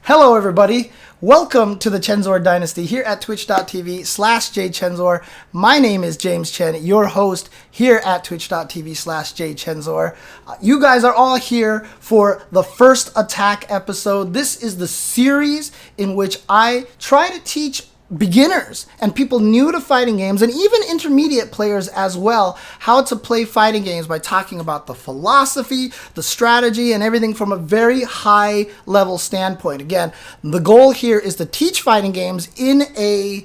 Hello everybody, welcome to the Chensor Dynasty here at twitch.tv/jchensor. My name is James Chen, your host here at twitch.tv/jchensor. You guys are all here for the first attack episode. This is the series in which I try to teach beginners and people new to fighting games, and even intermediate players as well, how to play fighting games by talking about the philosophy, the strategy, and everything from a very high level standpoint. Again, the goal here is to teach fighting games in a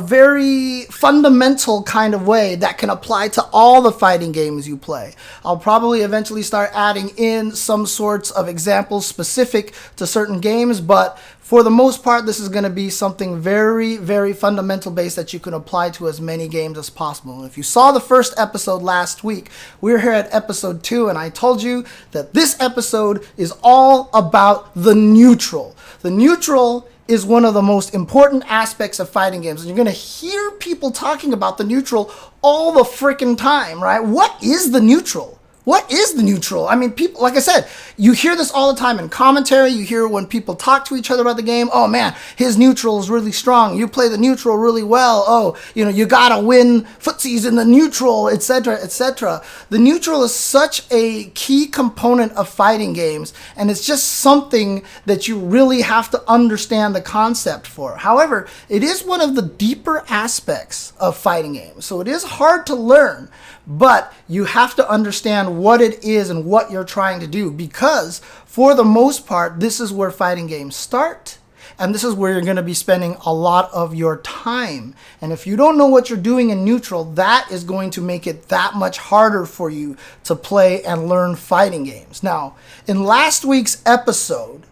very fundamental kind of way that can apply to all the fighting games you play. I'll probably eventually start adding in some sorts of examples specific to certain games, but for the most part, this is going to be something very, very fundamental based that you can apply to as many games as possible. And if you saw the first episode last week, we're here at episode 2, and I told you that this episode is all about the neutral. The neutral is one of the most important aspects of fighting games. And you're going to hear people talking about the neutral all the freaking time, right? What is the neutral? What is the neutral? I mean, people, like I said, you hear this all the time in commentary. You hear when people talk to each other about the game. Oh man, his neutral is really strong. You play the neutral really well. Oh, you gotta win footsies in the neutral, etc., etc. The neutral is such a key component of fighting games, and it's just something that you really have to understand the concept for. However, it is one of the deeper aspects of fighting games, so it is hard to learn. But you have to understand what it is and what you're trying to do, because for the most part, this is where fighting games start, and this is where you're going to be spending a lot of your time. And if you don't know what you're doing in neutral, that is going to make it that much harder for you to play and learn fighting games. Now, in last week's episode,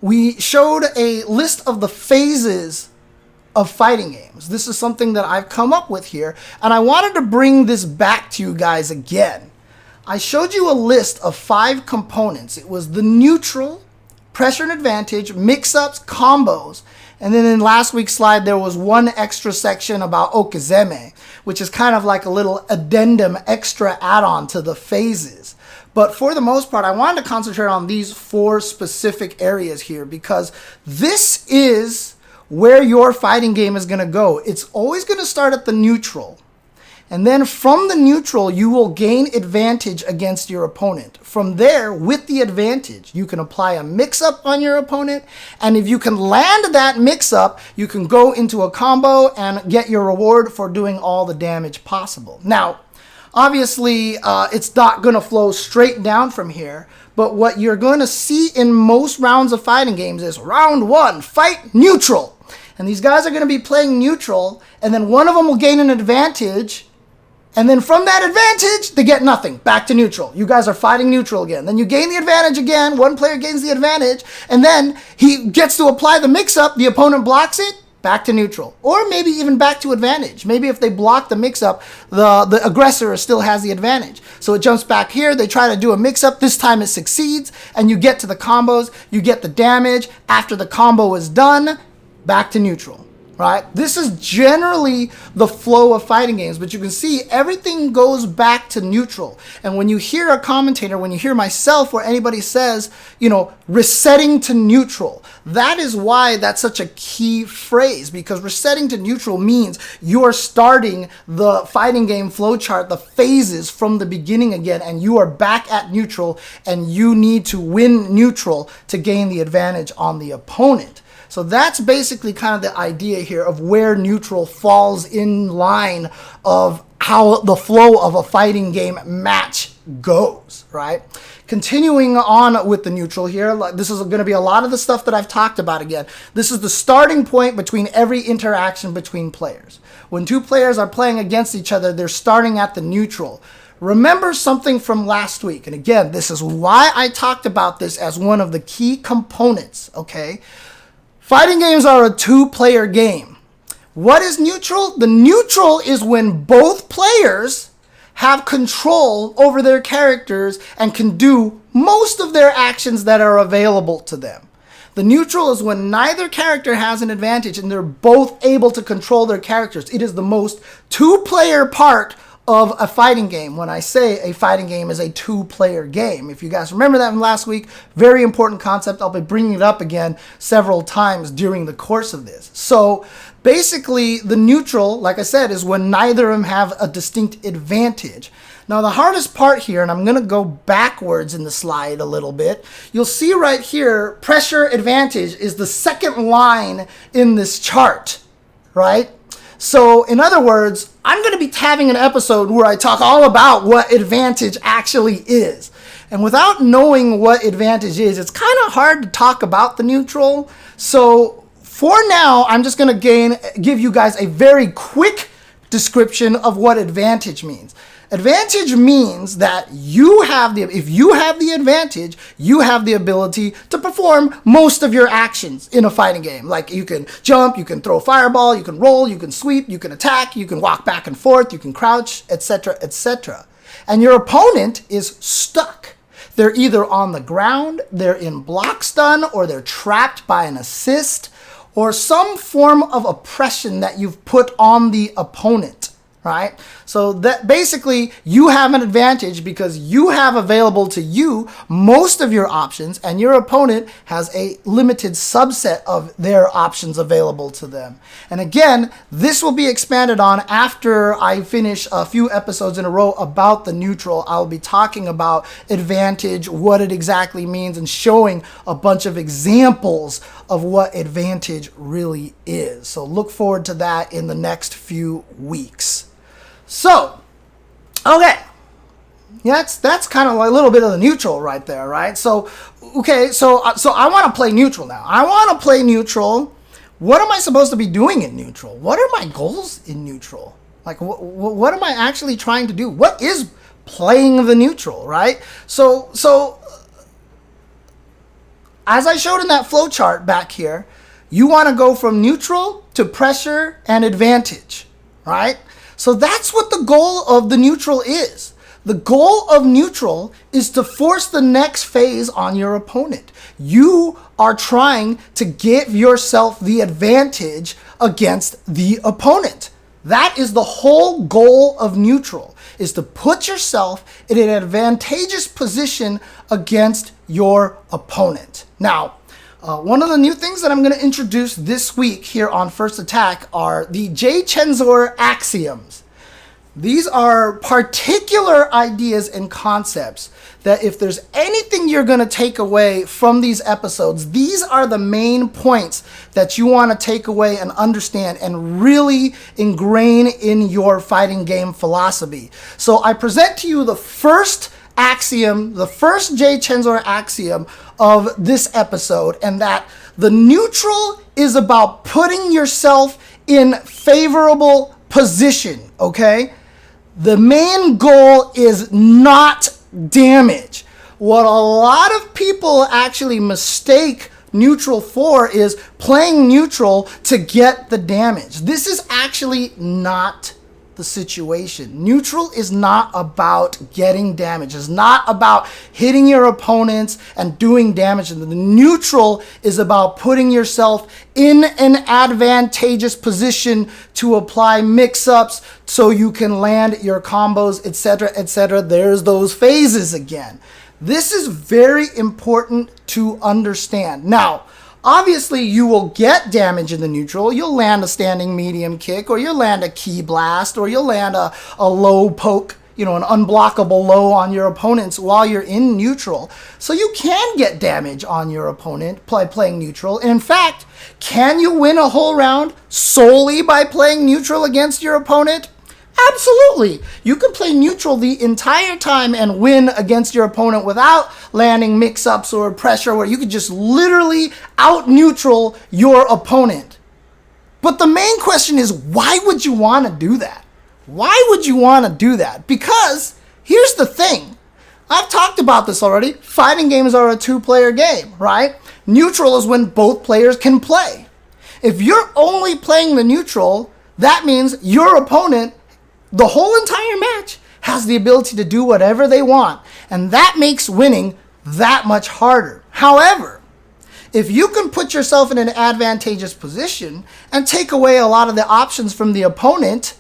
we showed a list of the phases of fighting games. This is something that I've come up with here, and I wanted to bring this back to you guys again. I showed you a list of 5 components. It was the neutral, pressure and advantage, mix-ups, combos, and then in last week's slide there was one extra section about okizeme, which is kind of like a little addendum, extra add-on to the phases. But for the most part, I wanted to concentrate on these 4 specific areas here, because this is where your fighting game is going to go. It's always going to start at the neutral. And then from the neutral, you will gain advantage against your opponent. From there, with the advantage, you can apply a mix-up on your opponent. And if you can land that mix-up, you can go into a combo and get your reward for doing all the damage possible. Now, obviously, it's not going to flow straight down from here. But what you're going to see in most rounds of fighting games is round 1, fight neutral. And these guys are going to be playing neutral, and then one of them will gain an advantage, and then from that advantage, they get nothing. Back to neutral. You guys are fighting neutral again. Then you gain the advantage again. One player gains the advantage, and then he gets to apply the mix-up. The opponent blocks it. Back to neutral. Or maybe even back to advantage. Maybe if they block the mix-up, the aggressor still has the advantage. So it jumps back here. They try to do a mix-up. This time it succeeds, and you get to the combos. You get the damage. After the combo is done, back to neutral, right? This is generally the flow of fighting games, but you can see everything goes back to neutral. And when you hear a commentator, when you hear myself, or anybody says, resetting to neutral, that is why that's such a key phrase, because resetting to neutral means you're starting the fighting game flowchart, the phases from the beginning again, and you are back at neutral, and you need to win neutral to gain the advantage on the opponent. So that's basically kind of the idea here of where neutral falls in line of how the flow of a fighting game match goes, right? Continuing on with the neutral here, this is going to be a lot of the stuff that I've talked about again. This is the starting point between every interaction between players. When 2 players are playing against each other, they're starting at the neutral. Remember something from last week, and again, this is why I talked about this as one of the key components, okay? Fighting games are a 2-player game. What is neutral? The neutral is when both players have control over their characters and can do most of their actions that are available to them. The neutral is when neither character has an advantage and they're both able to control their characters. It is the most 2-player part of a fighting game when I say a fighting game is a two-player game. If you guys remember that from last week, very important concept. I'll be bringing it up again several times during the course of this. So basically, the neutral, like I said, is when neither of them have a distinct advantage. Now, the hardest part here, and I'm going to go backwards in the slide a little bit, you'll see right here, pressure advantage is the second line in this chart, right? So, in other words, I'm going to be having an episode where I talk all about what advantage actually is. And without knowing what advantage is, it's kind of hard to talk about the neutral. So, for now, I'm just going to give you guys a very quick description of what advantage means. Advantage means that if you have the advantage, you have the ability to perform most of your actions in a fighting game. Like you can jump, you can throw a fireball, you can roll, you can sweep, you can attack, you can walk back and forth, you can crouch, etc., etc. And your opponent is stuck. They're either on the ground, they're in block stun, or they're trapped by an assist, or some form of oppression that you've put on the opponent. Right? So that basically you have an advantage because you have available to you most of your options and your opponent has a limited subset of their options available to them. And again, this will be expanded on after I finish a few episodes in a row about the neutral. I'll be talking about advantage, what it exactly means, and showing a bunch of examples of what advantage really is. So look forward to that in the next few weeks. So, okay, that's kind of a little bit of the neutral right there, right? So, okay, so I want to play neutral now. I want to play neutral. What am I supposed to be doing in neutral? What are my goals in neutral? Like, what am I actually trying to do? What is playing the neutral, right? So as I showed in that flow chart back here, you want to go from neutral to pressure and advantage, right? So that's what the goal of the neutral is. The goal of neutral is to force the next phase on your opponent. You are trying to give yourself the advantage against the opponent. That is the whole goal of neutral, is to put yourself in an advantageous position against your opponent. Now, one of the new things that I'm going to introduce this week here on First Attack are the jchensor axioms. These are particular ideas and concepts that if there's anything you're going to take away from these episodes, these are the main points that you want to take away and understand and really ingrain in your fighting game philosophy. So I present to you the first axiom, the first jchensor axiom of this episode, and that the neutral is about putting yourself in favorable position, okay? The main goal is not damage. What a lot of people actually mistake neutral for is playing neutral to get the damage. This is actually not the situation. Neutral is not about getting damage. It's not about hitting your opponents and doing damage. The neutral is about putting yourself in an advantageous position to apply mix-ups so you can land your combos, etc., etc. There's those phases again. This is very important to understand. Now, obviously, you will get damage in the neutral. You'll land a standing medium kick, or you'll land a key blast, or you'll land a low poke, an unblockable low on your opponents while you're in neutral. So you can get damage on your opponent playing neutral. And in fact, can you win a whole round solely by playing neutral against your opponent? Absolutely. You can play neutral the entire time and win against your opponent without landing mix-ups or pressure, where you could just literally out-neutral your opponent. But the main question is, why would you want to do that? Why would you want to do that? Because here's the thing. I've talked about this already. Fighting games are a two-player game, right? Neutral is when both players can play. If you're only playing the neutral, that means your opponent, the whole entire match, has the ability to do whatever they want. And that makes winning that much harder. However, if you can put yourself in an advantageous position and take away a lot of the options from the opponent,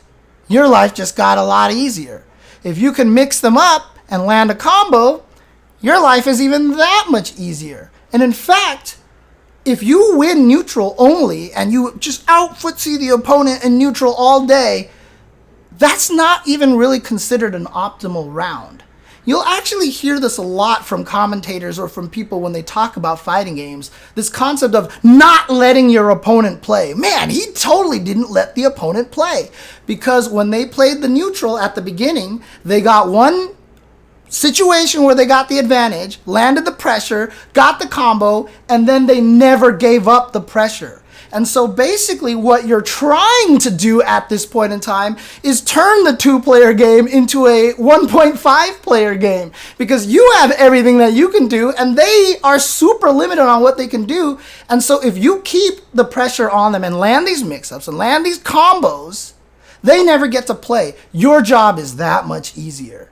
your life just got a lot easier. If you can mix them up and land a combo, your life is even that much easier. And in fact, if you win neutral only and you just out-footsie the opponent in neutral all day, that's not even really considered an optimal round. You'll actually hear this a lot from commentators or from people when they talk about fighting games, this concept of not letting your opponent play. Man, he totally didn't let the opponent play, because when they played the neutral at the beginning, they got one situation where they got the advantage, landed the pressure, got the combo, and then they never gave up the pressure. And so basically what you're trying to do at this point in time is turn the 2-player game into a 1.5-player game, because you have everything that you can do and they are super limited on what they can do. And so if you keep the pressure on them and land these mix-ups and land these combos, they never get to play. Your job is that much easier.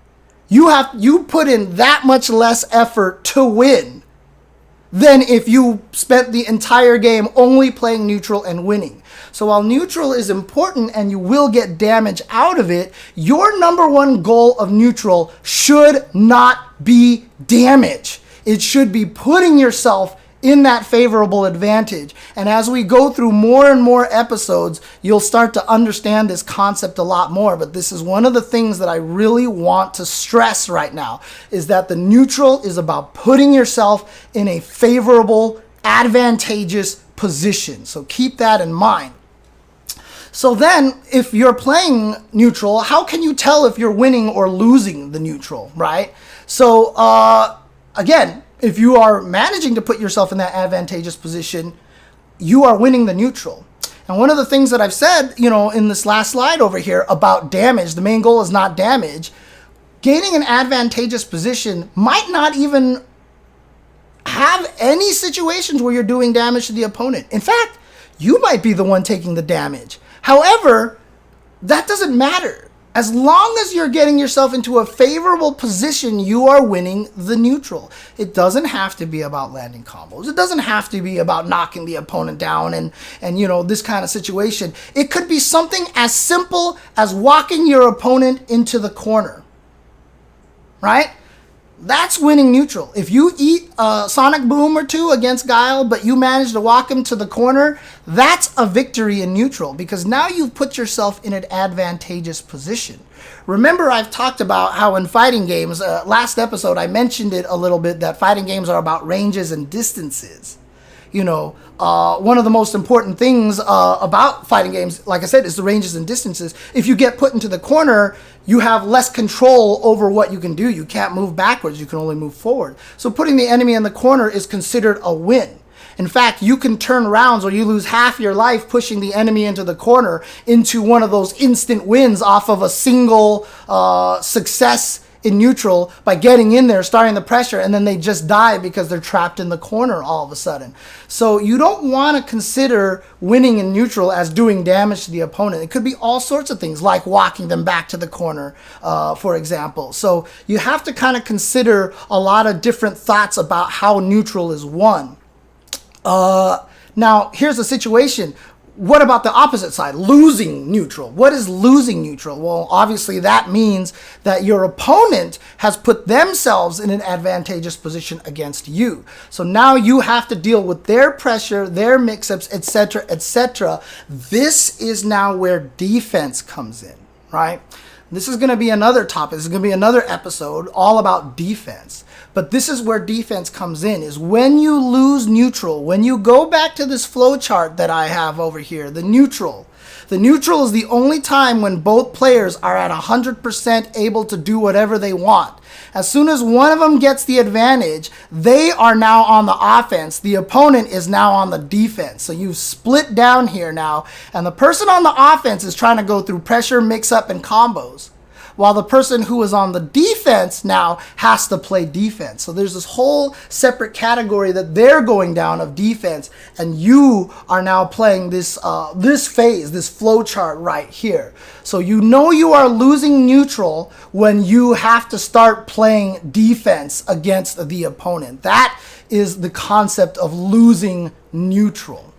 You put in that much less effort to win than if you spent the entire game only playing neutral and winning. So while neutral is important and you will get damage out of it, your number one goal of neutral should not be damage. It should be putting yourself in that favorable advantage. And as we go through more and more episodes, you'll start to understand this concept a lot more. But this is one of the things that I really want to stress right now, is that the neutral is about putting yourself in a favorable, advantageous position. So keep that in mind. So then, if you're playing neutral, how can you tell if you're winning or losing the neutral, right? So, again, if you are managing to put yourself in that advantageous position, you are winning the neutral. And one of the things that I've said, in this last slide over here about damage, the main goal is not damage. Gaining an advantageous position might not even have any situations where you're doing damage to the opponent. In fact, you might be the one taking the damage. However, that doesn't matter. As long as you're getting yourself into a favorable position, you are winning the neutral. It doesn't have to be about landing combos. It doesn't have to be about knocking the opponent down and this kind of situation. It could be something as simple as walking your opponent into the corner, right? That's winning neutral. If you eat a sonic boom or two against Guile, but you manage to walk him to the corner, that's a victory in neutral, because now you've put yourself in an advantageous position. Remember, I've talked about how in fighting games, last episode I mentioned it a little bit, that fighting games are about ranges and distances. One of the most important things about fighting games, like I said, is the ranges and distances. If you get put into the corner, you have less control over what you can do. You can't move backwards. You can only move forward. So putting the enemy in the corner is considered a win. In fact, you can turn rounds or you lose half your life pushing the enemy into the corner into one of those instant wins off of a single success in neutral by getting in there, starting the pressure, and then they just die because they're trapped in the corner all of a sudden. So you don't want to consider winning in neutral as doing damage to the opponent. It could be all sorts of things, like walking them back to the corner, for example. So you have to kind of consider a lot of different thoughts about how neutral is won. Now, here's the situation. What about the opposite side? Losing neutral. What is losing neutral? Well, obviously that means that your opponent has put themselves in an advantageous position against you. So now you have to deal with their pressure, their mix-ups, etc., etc. This is now where defense comes in, right? This is going to be another topic. This is going to be another episode all about defense. But this is where defense comes in, is when you lose neutral, when you go back to this flow chart that I have over here, the neutral is the only time when both players are at 100% able to do whatever they want. As soon as one of them gets the advantage, they are now on the offense. The opponent is now on the defense. So you split down here now, and the person on the offense is trying to go through pressure, mix-up, and combos, while the person who is on the defense now has to play defense. So there's this whole separate category that they're going down of defense, and you are now playing this this phase, this flow chart right here. So you know you are losing neutral when you have to start playing defense against the opponent. That is the concept of losing neutral.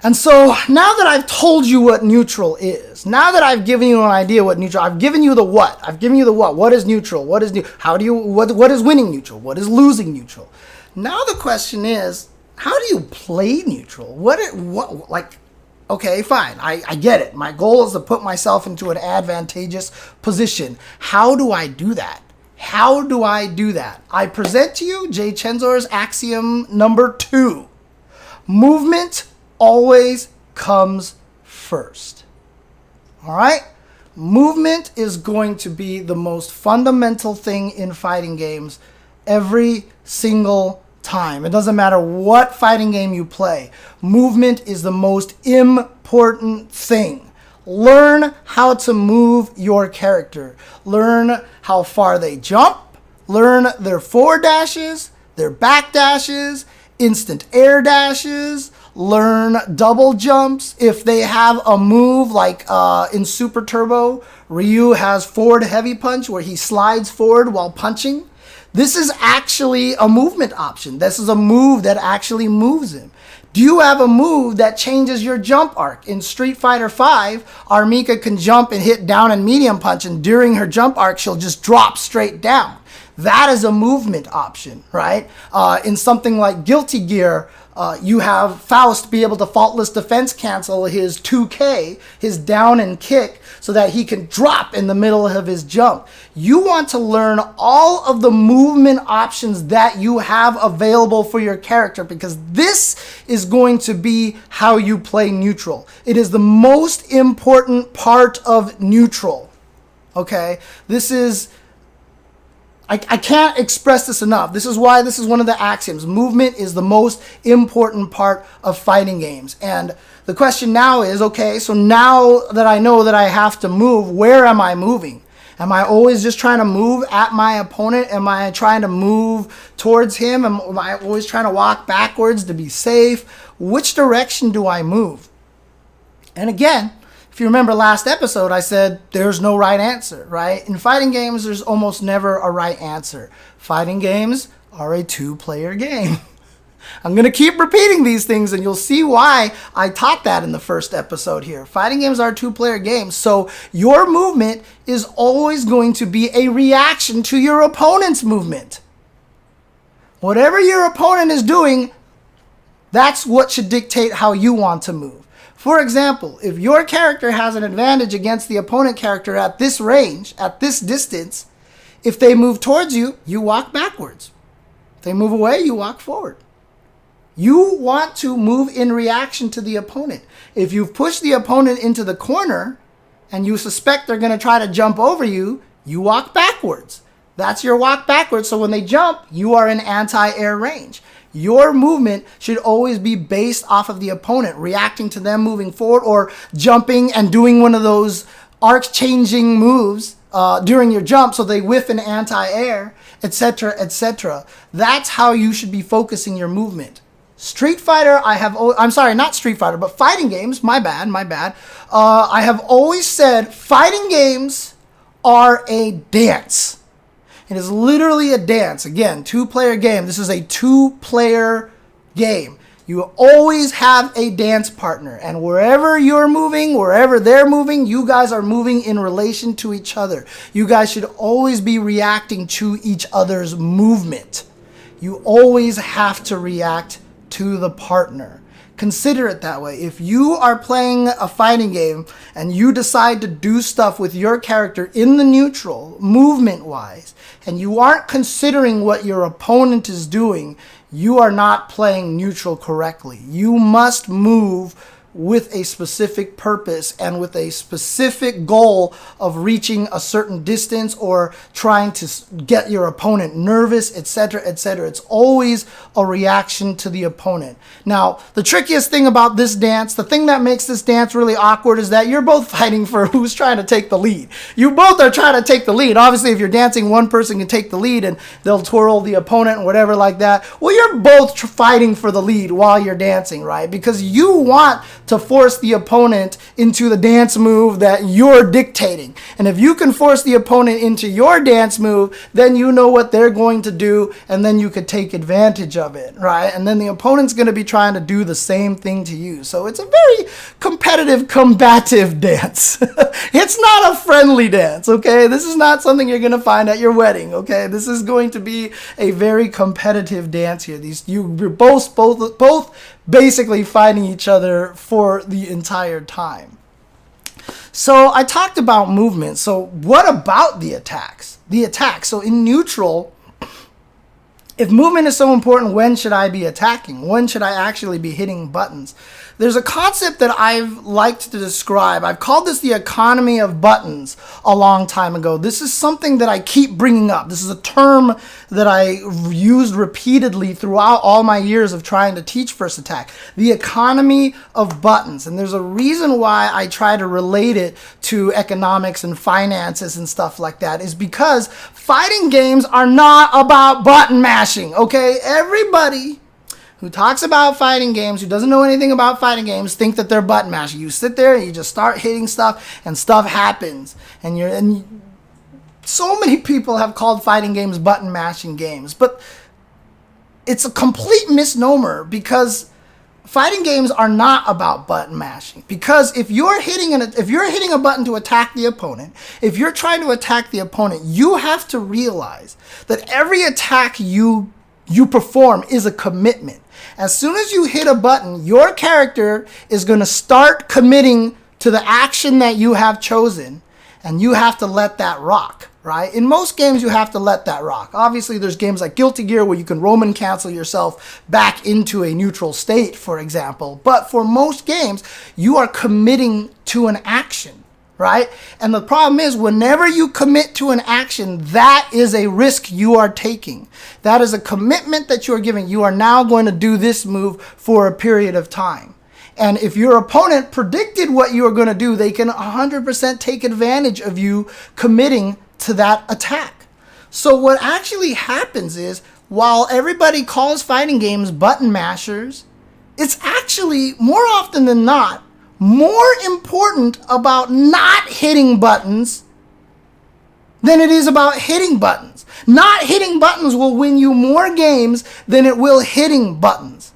And so now that I've told you what neutral is, now that I've given you an idea what neutral, I've given you the what. I've given you the what. What is neutral? What is what is winning neutral? What is losing neutral? Now the question is, how do you play neutral? Okay, fine. I get it. My goal is to put myself into an advantageous position. How do I do that? How do I do that? I present to you jchensor's axiom number 2. Movement always comes first. All right? Movement is going to be the most fundamental thing in fighting games every single time. It doesn't matter what fighting game you play. Movement is the most important thing. Learn how to move your character. Learn how far they jump. Learn their forward dashes, their back dashes, instant air dashes. Learn double jumps. If they have a move like in Super Turbo, Ryu has forward heavy punch where he slides forward while punching. This is actually a movement option. This is a move that actually moves him. Do you have a move that changes your jump arc? In Street Fighter V, Armika can jump and hit down and medium punch, and during her jump arc, she'll just drop straight down. That is a movement option, right? In something like Guilty Gear, you have Faust be able to faultless defense cancel his 2K, his down and kick, so that he can drop in the middle of his jump. You want to learn all of the movement options that you have available for your character, because this is going to be how you play neutral. It is the most important part of neutral. Okay? This is... I can't express this enough. This is why this is one of the axioms. Movement is the most important part of fighting games. And the question now is, okay, so now that I know that I have to move, where am I moving? Am I always just trying to move at my opponent? Am I trying to move towards him? Am I always trying to walk backwards to be safe? Which direction do I move? And again, if you remember last episode, I said there's no right answer, right? In fighting games, there's almost never a right answer. Fighting games are a 2-player game. I'm going to keep repeating these things, and you'll see why I taught that in the first episode here. Fighting games are 2-player games, so your movement is always going to be a reaction to your opponent's movement. Whatever your opponent is doing, that's what should dictate how you want to move. For example, if your character has an advantage against the opponent character at this range, at this distance, if they move towards you, you walk backwards. If they move away, you walk forward. You want to move in reaction to the opponent. If you've pushed the opponent into the corner and you suspect they're going to try to jump over you, you walk backwards. That's your walk backwards, so when they jump, you are in anti-air range. Your movement should always be based off of the opponent, reacting to them moving forward or jumping and doing one of those arc-changing moves during your jump so they whiff in anti-air, etc., etc. That's how you should be focusing your movement. Street Fighter, not Street Fighter, but fighting games, my bad. I have always said fighting games are a dance. It is literally a dance. Again, 2-player game. This is a 2-player game. You always have a dance partner. And wherever you're moving, wherever they're moving, you guys are moving in relation to each other. You guys should always be reacting to each other's movement. You always have to react to the partner. Consider it that way. If you are playing a fighting game and you decide to do stuff with your character in the neutral, movement-wise, and you aren't considering what your opponent is doing, you are not playing neutral correctly. You must move with a specific purpose and with a specific goal of reaching a certain distance or trying to get your opponent nervous, etc., etc. It's always a reaction to the opponent. Now, the trickiest thing about this dance, the thing that makes this dance really awkward, is that you're both fighting for who's trying to take the lead. You both are trying to take the lead. Obviously, if you're dancing, one person can take the lead and they'll twirl the opponent and whatever like that. Well, you're both fighting for the lead while you're dancing, right? Because you want to force the opponent into the dance move that you're dictating. And if you can force the opponent into your dance move, then you know what they're going to do, and then you could take advantage of it, right? And then the opponent's going to be trying to do the same thing to you. So it's a very competitive, combative dance. It's not a friendly dance, okay? This is not something you're going to find at your wedding, okay? This is going to be a very competitive dance here. You're both basically fighting each other for the entire time. So I talked about movement. So what about the attacks? The attacks. So in neutral, if movement is so important, when should I be attacking? When should I actually be hitting buttons? There's a concept that I've liked to describe. I've called this the economy of buttons a long time ago. This is something that I keep bringing up. This is a term that I used repeatedly throughout all my years of trying to teach first attack. The economy of buttons. And there's a reason why I try to relate it to economics and finances and stuff like that, is because fighting games are not about button mashing, okay? Everybody who talks about fighting games, who doesn't know anything about fighting games, think that they're button mashing. You sit there and you just start hitting stuff and stuff happens. And so many people have called fighting games button mashing games, but it's a complete misnomer, because fighting games are not about button mashing. Because if you're hitting a button to attack the opponent, if you're trying to attack the opponent, you have to realize that every attack you perform is a commitment. As soon as you hit a button, your character is going to start committing to the action that you have chosen, and you have to let that rock, right? In most games, you have to let that rock. Obviously, there's games like Guilty Gear where you can Roman cancel yourself back into a neutral state, for example. But for most games, you are committing to an action, right? And the problem is, whenever you commit to an action, that is a risk you are taking. That is a commitment that you are giving. You are now going to do this move for a period of time. And if your opponent predicted what you are going to do, they can 100% take advantage of you committing to that attack. So what actually happens is, while everybody calls fighting games button mashers, it's actually, more often than not, more important about not hitting buttons than it is about hitting buttons. Not hitting buttons will win you more games than it will hitting buttons.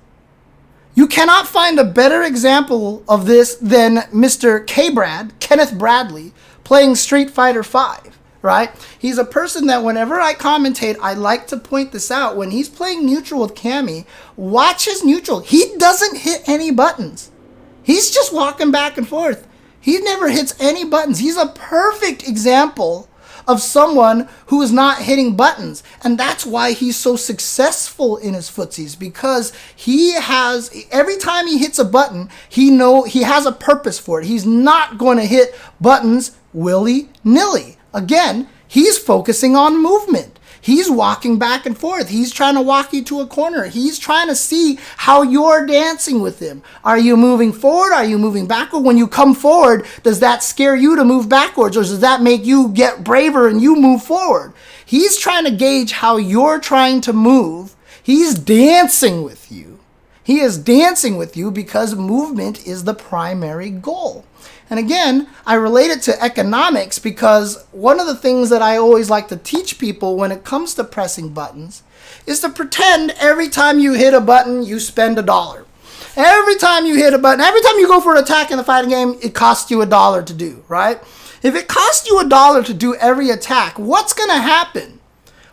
You cannot find a better example of this than Mr. Kenneth Bradley, playing Street Fighter V, right? He's a person that whenever I commentate, I like to point this out. When he's playing neutral with Cammy, watch his neutral. He doesn't hit any buttons. He's just walking back and forth. He never hits any buttons. He's a perfect example of someone who is not hitting buttons. And that's why he's so successful in his footsies, because every time he hits a button, he has a purpose for it. He's not going to hit buttons willy-nilly. Again, he's focusing on movement. He's walking back and forth. He's trying to walk you to a corner. He's trying to see how you're dancing with him. Are you moving forward? Are you moving backward? When you come forward, does that scare you to move backwards, or does that make you get braver and you move forward? He's trying to gauge how you're trying to move. He's dancing with you. He is dancing with you because movement is the primary goal. And again, I relate it to economics, because one of the things that I always like to teach people when it comes to pressing buttons is to pretend every time you hit a button, you spend $1. Every time you hit a button, every time you go for an attack in the fighting game, it costs you $1 to do, right? If it costs you $1 to do every attack, what's going to happen?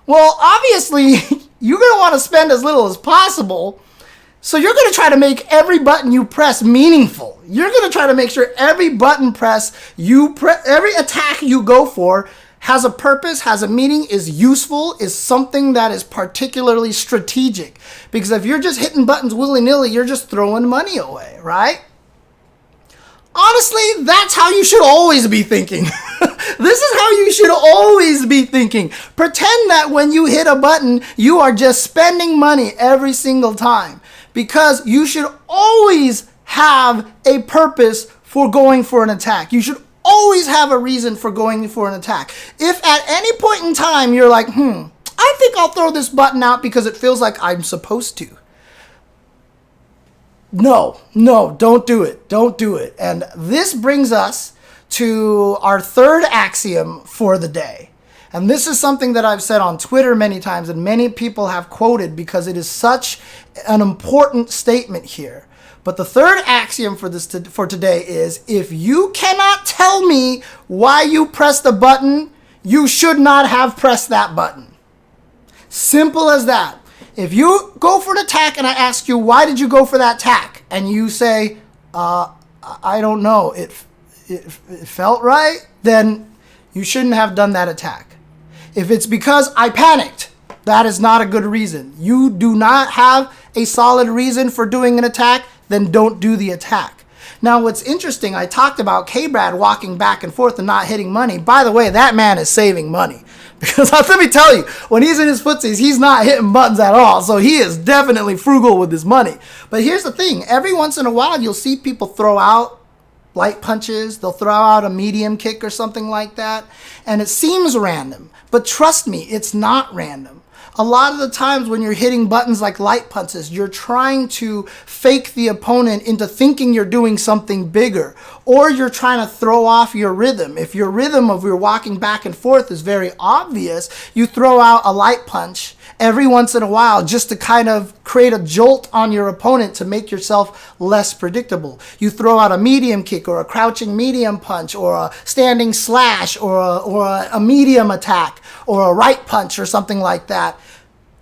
Well, obviously, you're going to want to spend as little as possible. So you're going to try to make every button you press meaningful. You're going to try to make sure every button every attack you go for has a purpose, has a meaning, is useful, is something that is particularly strategic. Because if you're just hitting buttons willy-nilly, you're just throwing money away, right? Honestly, that's how you should always be thinking. This is how you should always be thinking. Pretend that when you hit a button, you are just spending money every single time. Because you should always have a purpose for going for an attack. You should always have a reason for going for an attack. If at any point in time you're like, I think I'll throw this button out because it feels like I'm supposed to, No, don't do it. Don't do it. And this brings us to our third axiom for the day. And this is something that I've said on Twitter many times and many people have quoted because it is such an important statement here. But the third axiom for today is, if you cannot tell me why you pressed the button, you should not have pressed that button. Simple as that. If you go for an attack and I ask you, why did you go for that attack? And you say, I don't know, it felt right, then you shouldn't have done that attack. If it's because I panicked, that is not a good reason. You do not have a solid reason for doing an attack, then don't do the attack. Now, what's interesting, I talked about K-Brad walking back and forth and not hitting money. By the way, that man is saving money. Because let me tell you, when he's in his footsies, he's not hitting buttons at all. So he is definitely frugal with his money. But here's the thing. Every once in a while, you'll see people throw out light punches. They'll throw out a medium kick or something like that. And it seems random. But trust me, it's not random. A lot of the times when you're hitting buttons like light punches, you're trying to fake the opponent into thinking you're doing something bigger, or you're trying to throw off your rhythm. If your rhythm of your walking back and forth is very obvious, you throw out a light punch every once in a while just to kind of create a jolt on your opponent to make yourself less predictable. You throw out a medium kick or a crouching medium punch or a standing slash or a medium attack or a right punch or something like that,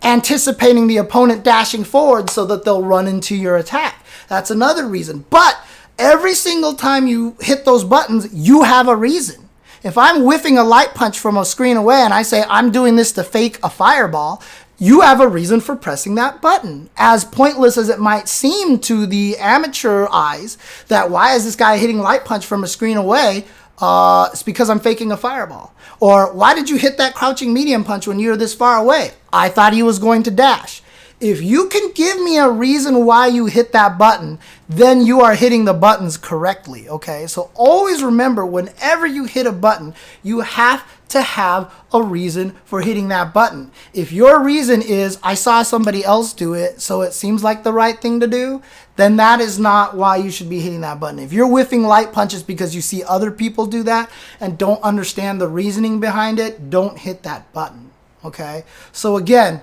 anticipating the opponent dashing forward so that they'll run into your attack. That's another reason. But every single time you hit those buttons, you have a reason. If I'm whiffing a light punch from a screen away and I say I'm doing this to fake a fireball, you have a reason for pressing that button. As pointless as it might seem to the amateur eyes, that why is this guy hitting light punch from a screen away? It's because I'm faking a fireball. Or why did you hit that crouching medium punch when you were this far away? I thought he was going to dash. If you can give me a reason why you hit that button, then you are hitting the buttons correctly, okay? So always remember, whenever you hit a button, you have to have a reason for hitting that button. If your reason is, I saw somebody else do it, so it seems like the right thing to do, then that is not why you should be hitting that button. If you're whiffing light punches because you see other people do that and don't understand the reasoning behind it, don't hit that button, okay? So again,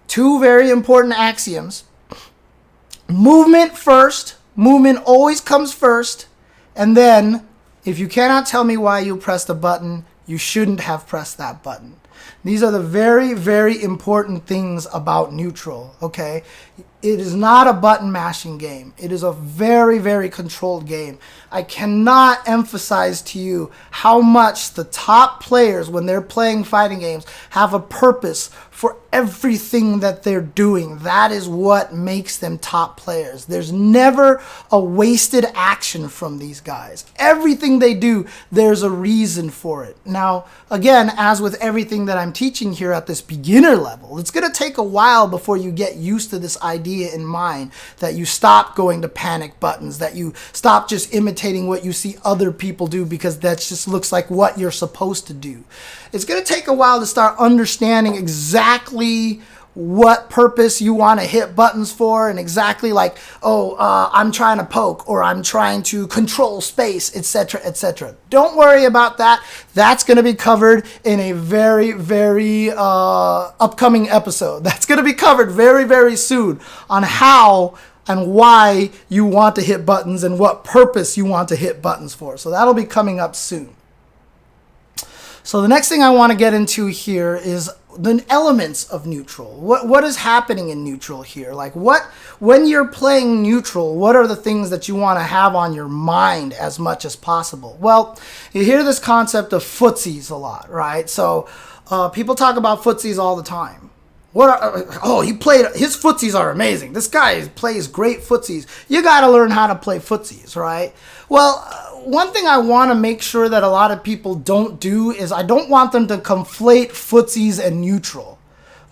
two very important axioms. Movement first. Movement always comes first. And then, if you cannot tell me why you pressed a button, you shouldn't have pressed that button. These are the very, very important things about neutral, okay? It is not a button mashing game. It is a very, very controlled game. I cannot emphasize to you how much the top players, when they're playing fighting games, have a purpose for everything that they're doing. That is what makes them top players. There's never a wasted action from these guys. Everything they do, there's a reason for it. Now, again, as with everything that I'm teaching here at this beginner level, it's going to take a while before you get used to this idea in mind, that you stop going to panic buttons, that you stop just imitating what you see other people do because that just looks like what you're supposed to do. It's going to take a while to start understanding exactly what purpose you want to hit buttons for, and exactly like, I'm trying to poke, or I'm trying to control space, etc., etc. Don't worry about that. That's going to be covered in a very, very upcoming episode. That's going to be covered very, very soon on how and why you want to hit buttons and what purpose you want to hit buttons for. So that'll be coming up soon. So the next thing I want to get into here is the elements of neutral. What is happening in neutral here? Like when you're playing neutral, what are the things that you want to have on your mind as much as possible? Well, you hear this concept of footsies a lot, right? So people talk about footsies all the time. His footsies are amazing. This guy plays great footsies. You got to learn how to play footsies, right? Well, one thing I want to make sure that a lot of people don't do is I don't want them to conflate footsies and neutral.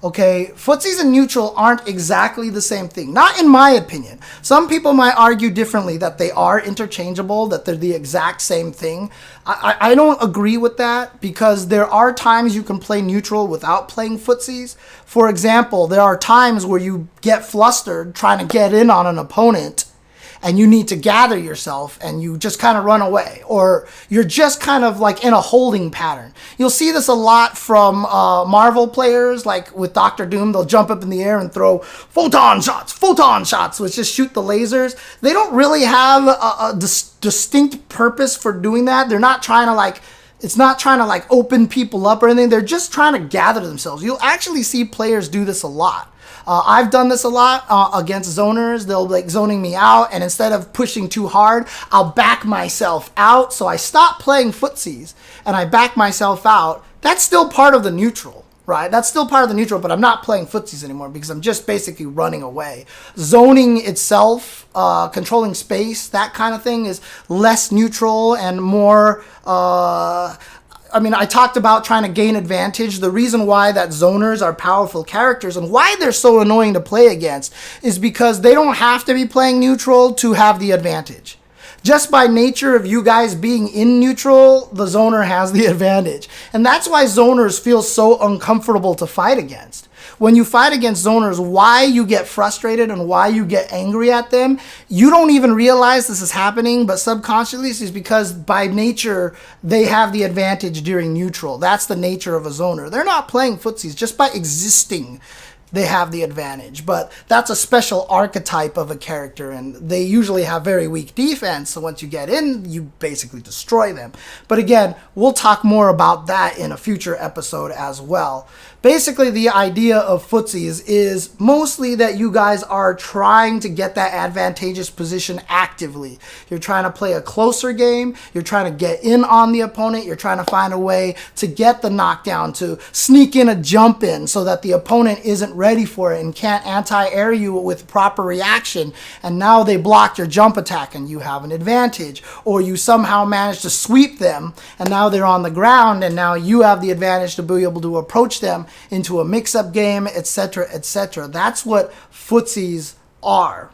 Okay, footsies and neutral aren't exactly the same thing. Not in my opinion. Some people might argue differently, that they are interchangeable, that they're the exact same thing. I don't agree with that, because there are times you can play neutral without playing footsies. For example, there are times where you get flustered trying to get in on an opponent, and you need to gather yourself and you just kind of run away, or you're just kind of like in a holding pattern. You'll see this a lot from Marvel players, like with Doctor Doom. They'll jump up in the air and throw photon shots, which just shoot the lasers. They don't really have a distinct purpose for doing that. They're not trying to like, it's not trying to like open people up or anything. They're just trying to gather themselves. You'll actually see players do this a lot. I've done this a lot against zoners. They'll like zoning me out, and instead of pushing too hard, I'll back myself out. So I stop playing footsies and I back myself out. That's still part of the neutral, right? That's still part of the neutral, but I'm not playing footsies anymore because I'm just basically running away. Zoning itself, controlling space, that kind of thing is less neutral and more... I talked about trying to gain advantage. The reason why that zoners are powerful characters and why they're so annoying to play against is because they don't have to be playing neutral to have the advantage. Just by nature of you guys being in neutral, the zoner has the advantage. And that's why zoners feel so uncomfortable to fight against. When you fight against zoners, why you get frustrated and why you get angry at them, you don't even realize this is happening, but subconsciously is because by nature, they have the advantage during neutral. That's the nature of a zoner. They're not playing footsies. Just by existing, they have the advantage. But that's a special archetype of a character, and they usually have very weak defense, so once you get in, you basically destroy them. But again, we'll talk more about that in a future episode as well. Basically, the idea of footsies is mostly that you guys are trying to get that advantageous position actively. You're trying to play a closer game. You're trying to get in on the opponent. You're trying to find a way to get the knockdown, to sneak in a jump in so that the opponent isn't ready for it and can't anti-air you with proper reaction. And now they blocked your jump attack and you have an advantage. Or you somehow managed to sweep them and now they're on the ground and now you have the advantage to be able to approach them into a mix-up game, etc., etc. That's what footsies are.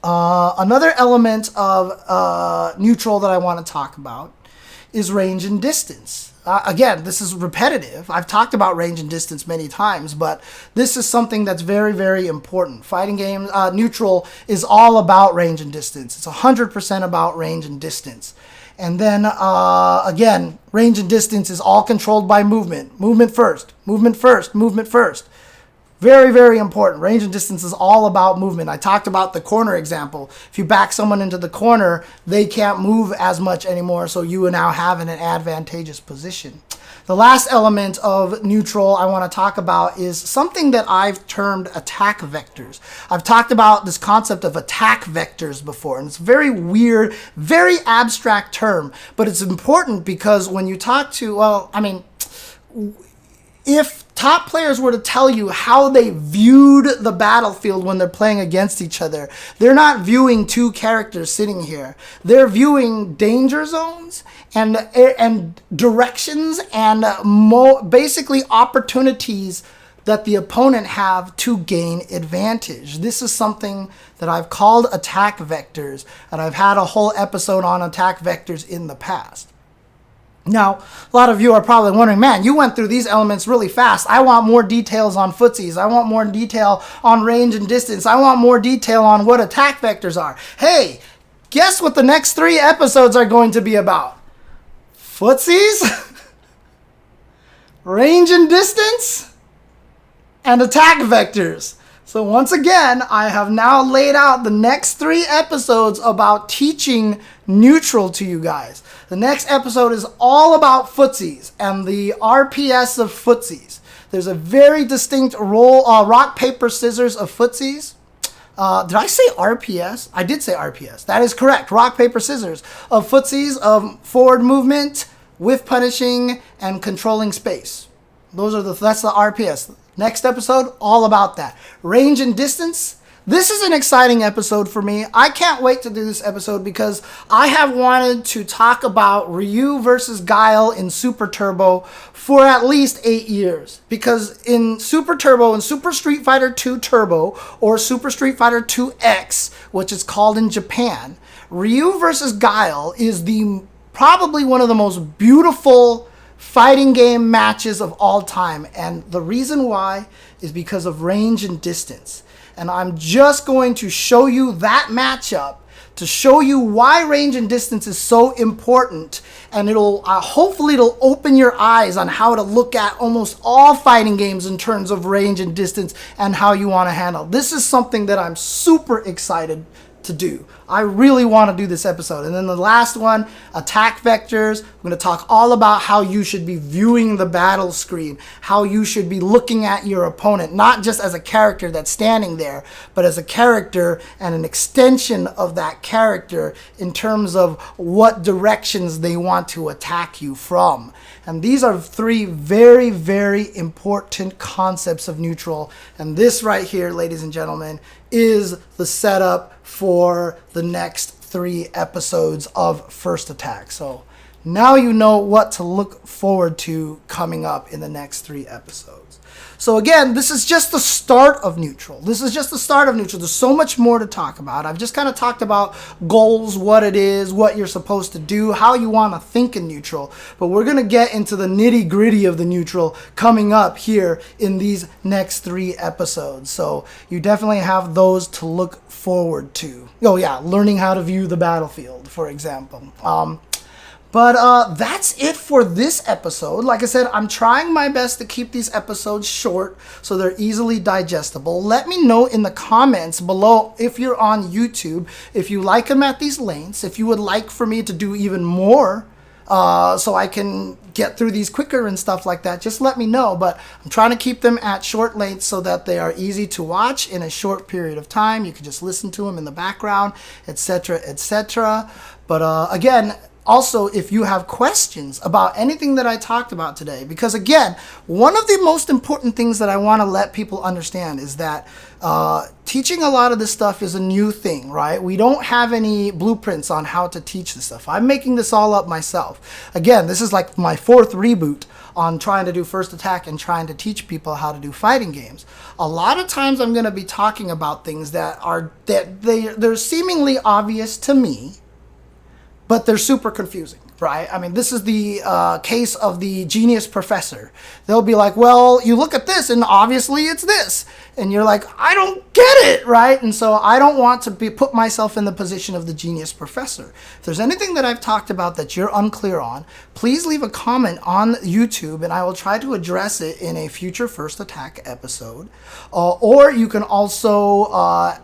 Another element of neutral that I want to talk about is range and distance. Again, this is repetitive. I've talked about range and distance many times, but this is something that's very, very important. Fighting games, neutral is all about range and distance. It's 100% about range and distance. And then, again, range and distance is all controlled by movement. Movement first, movement first, movement first. Very, very important. Range and distance is all about movement. I talked about the corner example. If you back someone into the corner, they can't move as much anymore, so you are now having an advantageous position. The last element of neutral I want to talk about is something that I've termed attack vectors. I've talked about this concept of attack vectors before, and it's a very weird, very abstract term, but it's important because when you talk to, if top players were to tell you how they viewed the battlefield when they're playing against each other, they're not viewing two characters sitting here. They're viewing danger zones and directions and basically opportunities that the opponent have to gain advantage. This is something that I've called attack vectors, and I've had a whole episode on attack vectors in the past. Now, a lot of you are probably wondering, man, you went through these elements really fast. I want more details on footsies. I want more detail on range and distance. I want more detail on what attack vectors are. Hey, guess what the next 3 episodes are going to be about? Footsies, range and distance, and attack vectors. So once again, I have now laid out the next 3 episodes about teaching neutral to you guys. The next episode is all about footsies and the RPS of footsies. There's a very distinct role, rock, paper, scissors of footsies. Did I say RPS? I did say RPS. That is correct. Rock, paper, scissors of footsies, of forward movement, whiff punishing, and controlling space. That's the RPS. Next episode, all about that. Range and distance. This is an exciting episode for me. I can't wait to do this episode because I have wanted to talk about Ryu versus Guile in Super Turbo for at least 8 years. Because in Super Turbo, in Super Street Fighter 2 Turbo, or Super Street Fighter 2X, which is called in Japan, Ryu versus Guile is probably one of the most beautiful fighting game matches of all time. And the reason why is because of range and distance. And I'm just going to show you that matchup to show you why range and distance is so important. And it'll hopefully it'll open your eyes on how to look at almost all fighting games in terms of range and distance and how you want to handle. This is something that I'm super excited to do. I really want to do this episode. And then the last one, attack vectors. I'm going to talk all about how you should be viewing the battle screen, how you should be looking at your opponent, not just as a character that's standing there, but as a character and an extension of that character in terms of what directions they want to attack you from. And these are three very, very important concepts of neutral. And this right here, ladies and gentlemen, is the setup for the next 3 episodes of First Attack. So now you know what to look forward to coming up in the next 3 episodes. So again, this is just the start of neutral. This is just the start of neutral. There's so much more to talk about. I've just kind of talked about goals, what it is, what you're supposed to do, how you want to think in neutral. But we're going to get into the nitty gritty of the neutral coming up here in these next 3 episodes. So you definitely have those to look forward to. Oh yeah, learning how to view the battlefield, for example. But that's it for this episode. Like I said, I'm trying my best to keep these episodes short so they're easily digestible. Let me know in the comments below if you're on YouTube, if you like them at these lengths, if you would like for me to do even more so I can get through these quicker and stuff like that. Just let me know. But I'm trying to keep them at short lengths so that they are easy to watch in a short period of time. You can just listen to them in the background, etc., etc. But again, also, if you have questions about anything that I talked about today, because again, one of the most important things that I want to let people understand is that teaching a lot of this stuff is a new thing, right? We don't have any blueprints on how to teach this stuff. I'm making this all up myself. Again, this is like my 4th reboot on trying to do First Attack and trying to teach people how to do fighting games. A lot of times I'm going to be talking about things that they're seemingly obvious to me, but they're super confusing, right? I mean, this is the case of the genius professor. They'll be like, well, you look at this and obviously it's this. And you're like, I don't get it, right? And so I don't want to put myself in the position of the genius professor. If there's anything that I've talked about that you're unclear on, please leave a comment on YouTube and I will try to address it in a future First Attack episode. Or you can also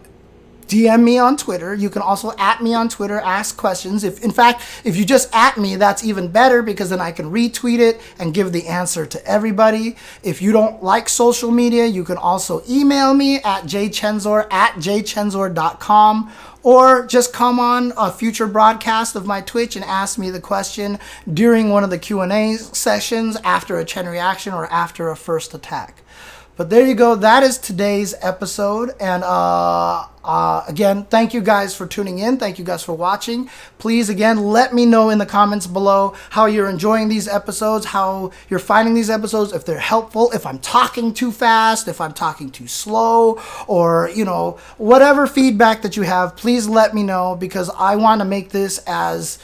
DM me on Twitter. You can also @ me on Twitter, ask questions. In fact, if you just @ me, that's even better because then I can retweet it and give the answer to everybody. If you don't like social media, you can also email me at jchensor@jchensor.com, or just come on a future broadcast of my Twitch and ask me the question during one of the Q&A sessions after a Chen reaction or after a First Attack. But there you go. That is today's episode. And again, thank you guys for tuning in. Thank you guys for watching. Please, again, let me know in the comments below how you're enjoying these episodes, how you're finding these episodes, if they're helpful, if I'm talking too fast, if I'm talking too slow, or, you know, whatever feedback that you have, please let me know because I want to make this as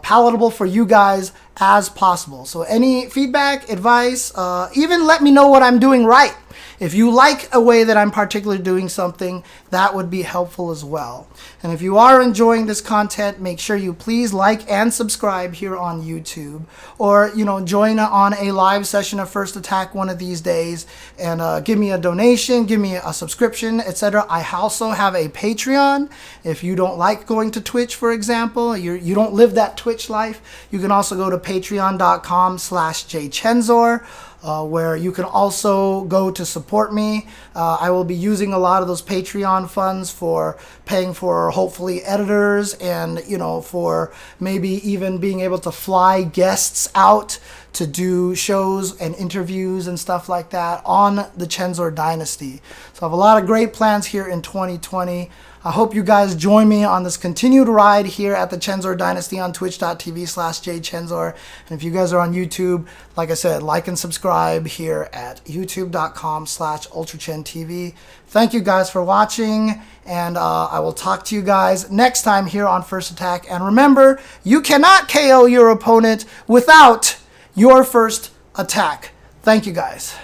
palatable for you guys as possible. So any feedback, advice, even let me know what I'm doing right. If you like a way that I'm particularly doing something, that would be helpful as well. And if you are enjoying this content, make sure you please like and subscribe here on YouTube, or, you know, join on a live session of First Attack one of these days and give me a donation, give me a subscription, etc. I also have a Patreon. If you don't like going to Twitch, for example, you don't live that Twitch life, you can also go to patreon.com/jchensor. Where you can also go to support me. I will be using a lot of those Patreon funds for paying for hopefully editors and, you know, for maybe even being able to fly guests out to do shows and interviews and stuff like that on the Chensor Dynasty. So I have a lot of great plans here in 2020. I hope you guys join me on this continued ride here at the Chensor Dynasty on twitch.tv/jchensor. And if you guys are on YouTube, like I said, like and subscribe here at youtube.com/UltraChenTV. Thank you guys for watching, and I will talk to you guys next time here on First Attack. And remember, you cannot KO your opponent without your first attack. Thank you guys.